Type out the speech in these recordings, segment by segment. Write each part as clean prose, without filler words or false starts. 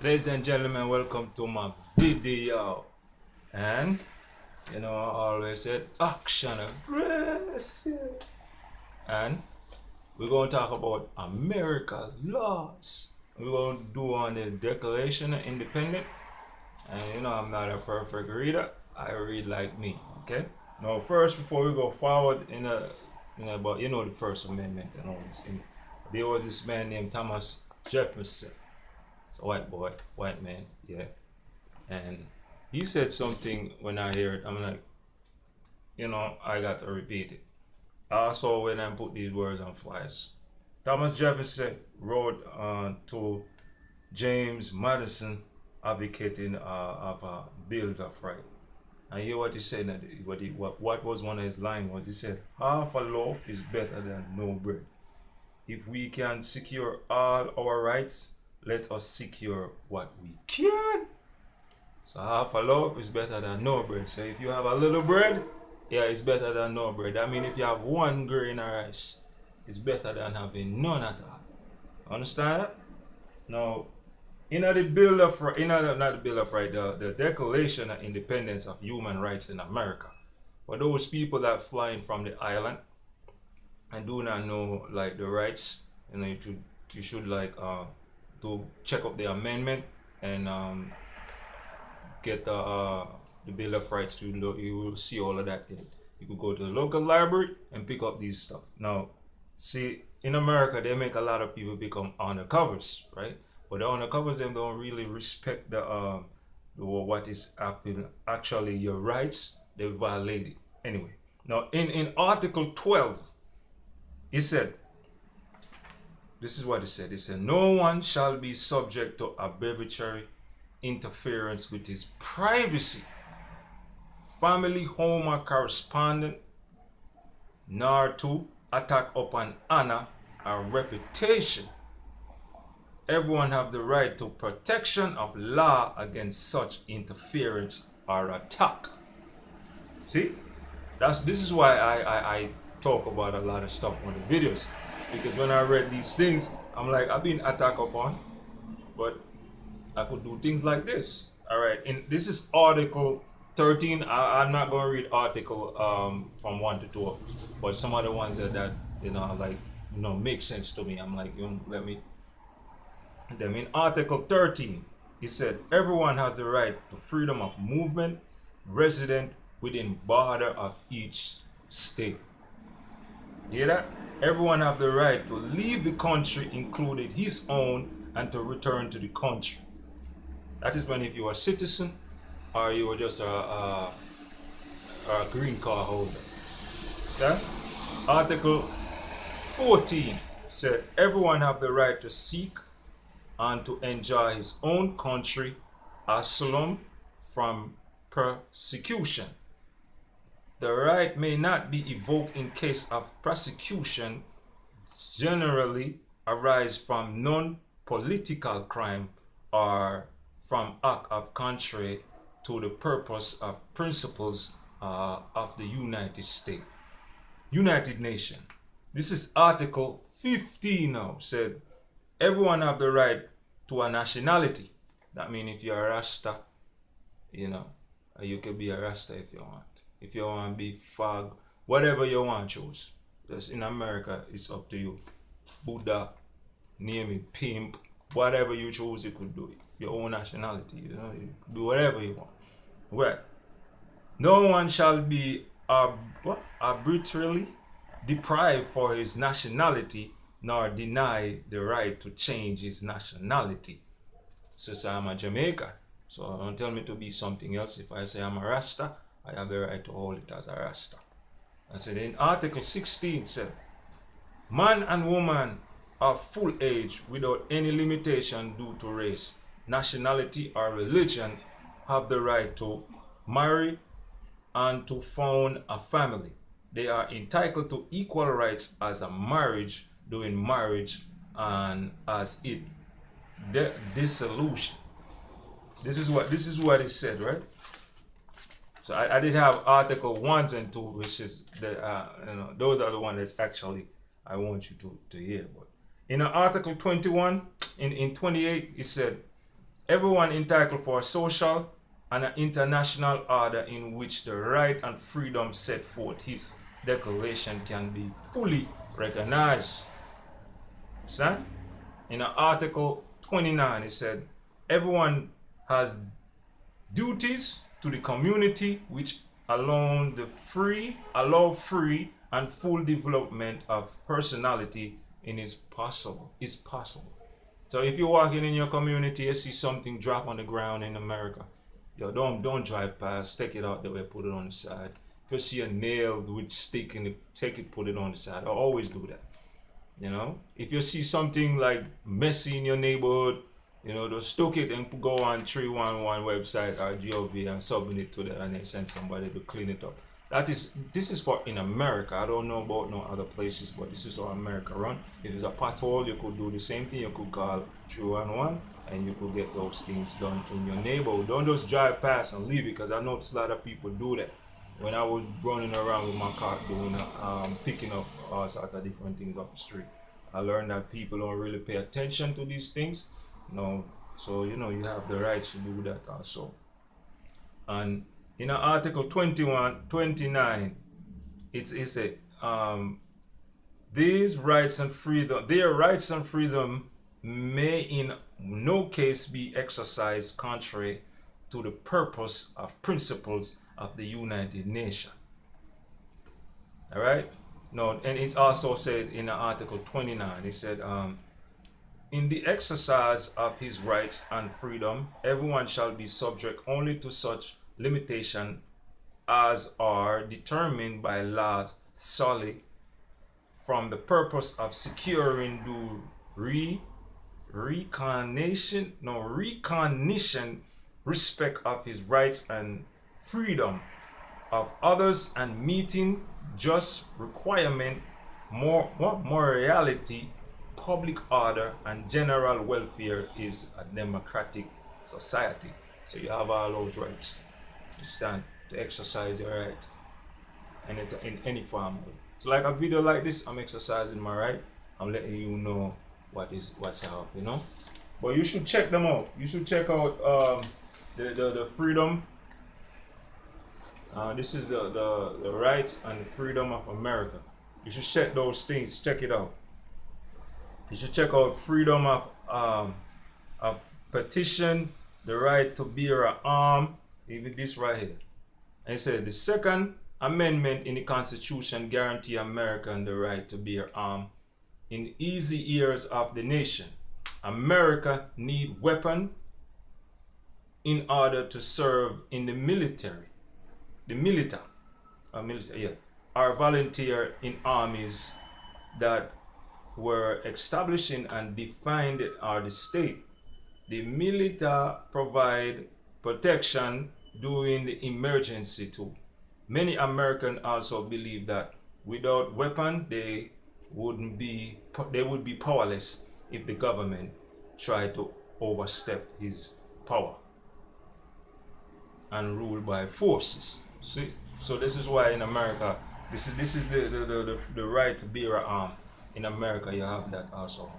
Ladies and gentlemen, welcome to my video. And I always said action aggressive. And we're going to talk about America's laws. We're going to do on the Declaration of Independence. And I'm not a perfect reader. I read like me. Okay. Now, first, before we go forward about the First Amendment and all these things, there was this man named Thomas Jefferson. It's a white boy, white man, yeah. And he said something when I heard it, I'm like, I got to repeat it. Also, when I put these words on flyers, Thomas Jefferson wrote to James Madison advocating of a Bill of Rights. And hear what he said, what was one of his lines was, he said, half a loaf is better than no bread. If we can secure all our rights, let us secure what we can. So half a loaf is better than no bread. So if you have a little bread, yeah, it's better than no bread. I mean, if you have one grain of rice, it's better than having none at all. Understand that? Now, the Bill of not the Bill of Rights, the Declaration of Independence of Human Rights in America. For those people that flying from the island and do not know like the rights, you should like to check up the amendment and get the Bill of Rights. You will see all of that. You could go to the local library and pick up these stuff. Now, see, in America, they make a lot of people become undercovers, right? But the undercovers, them don't really respect what is actually your rights. They violate it. Anyway, now in Article 12, he said, this is what he said. He said, no one shall be subject to arbitrary interference with his privacy, family, home, or correspondence, nor to attack upon honor or reputation. Everyone have the right to protection of law against such interference or attack. See? This is why I talk about a lot of stuff on the videos. Because when I read these things, I'm like, I've been attacked upon, but I could do things like this. All right, and this is Article 13. I'm not going to read article from 1 to 2, but some of the ones that make sense to me. I'm like, let me. Them in Article 13, he said, everyone has the right to freedom of movement, resident within border of each state. Hear that? Everyone have the right to leave the country, including his own, and to return to the country. That is when if you are a citizen or you are just a green card holder. Yeah? Article 14 said everyone have the right to seek and to enjoy his own country asylum from persecution. The right may not be evoked in case of prosecution generally arise from non-political crime or from act of contrary to the purpose of principles of the United Nations. This is Article 15 now, said everyone have the right to a nationality. That means if you're a Rasta, you can be a Rasta if you want. If you want to be fag, whatever you want to choose. Just in America, it's up to you. Buddha, name it, pimp, whatever you choose, you could do it. Your own nationality, you do whatever you want. Well, no one shall be arbitrarily deprived for his nationality, nor deny the right to change his nationality. So say I'm a Jamaican, so don't tell me to be something else. If I say I'm a Rasta, I have the right to hold it as a Rasta. I said in Article 16 said, man and woman of full age without any limitation due to race, nationality, or religion have the right to marry and to found a family. They are entitled to equal rights as a marriage, during marriage, and as it dissolution. This is what it said, right? So I did have Article 1 and 2, which is those are the ones that's actually I want you to hear. But in Article 21, in 28, it said everyone entitled for a social and an international order in which the right and freedom set forth his declaration can be fully recognized. Understand? In Article 29, it said, everyone has duties to the community which allow free and full development of personality is possible. So if you're walking in your community, you see something drop on the ground in America, yo, don't drive past, take it out the way, put it on the side. If you see a nail with stick in it, take it, put it on the side. I always do that. You know, if you see something like messy in your neighborhood, you know, just stoke it and go on 311 website or GOV and submit it to them and then send somebody to clean it up. This is for in America. I don't know about no other places, but this is how America run. If there's a pothole, you could do the same thing. You could call 311 and you could get those things done in your neighborhood. Don't just drive past and leave it, because I noticed a lot of people do that. When I was running around with my car doing picking up all sorts of different things off the street, I learned that people don't really pay attention to these things. No, so you know, you have the rights to do that also. And in Article 29, it's a these rights and freedom, their rights and freedom may in no case be exercised contrary to the purpose of principles of the United Nations. All right. No, and it's also said in Article 29. It said, in the exercise of his rights and freedom, everyone shall be subject only to such limitation as are determined by laws solely from the purpose of securing due recognition, respect of his rights and freedom of others, and meeting just requirement, morality, public order, and general welfare is a democratic society. So you have all those rights to stand, to exercise your right in any form. So like a video like this, I'm exercising my right. I'm letting you know what's up, you know. But you should check them out. You should check out the freedom. This is the rights and freedom of America. You should check those things. Check it out. You should check out freedom of petition, the right to bear an arm. Even this right here. And it said the Second Amendment in the Constitution guarantee American the right to bear arm in easy years of the nation. America need weapon in order to serve in the military. Or volunteer in armies that were establishing and defined are the state. The military provide protection during the emergency too. Many Americans also believe that without weapon they would be powerless if the government tried to overstep his power and rule by forces. See, so this is why in America, this is the right to bear an arm. In America, you have that also.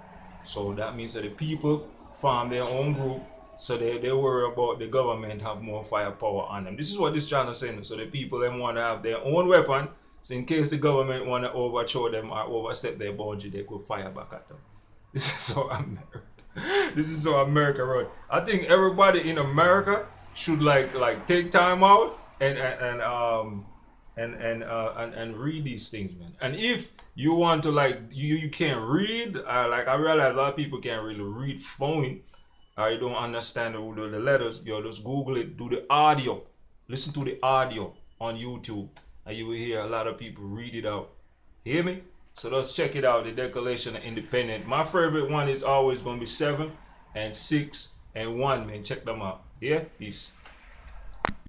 So that means that the people form their own group, so they worry about the government have more firepower on them. This is what this channel is saying. So the people them want to have their own weapon, so in case the government want to overthrow them or overstep their boundary, they could fire back at them. This is how America. This is how America runs. I think everybody in America should like take time out and read these things, man. And if you want to you can't read, like I realize a lot of people can't really read phone, or you don't understand the letters, you just Google it, do the audio, listen to the audio on YouTube, and you will hear a lot of people read it out. Hear me? So let's check it out, the Declaration of Independence. My favorite one is always going to be 7 and 6 and 1, man. Check them out. Yeah? Peace.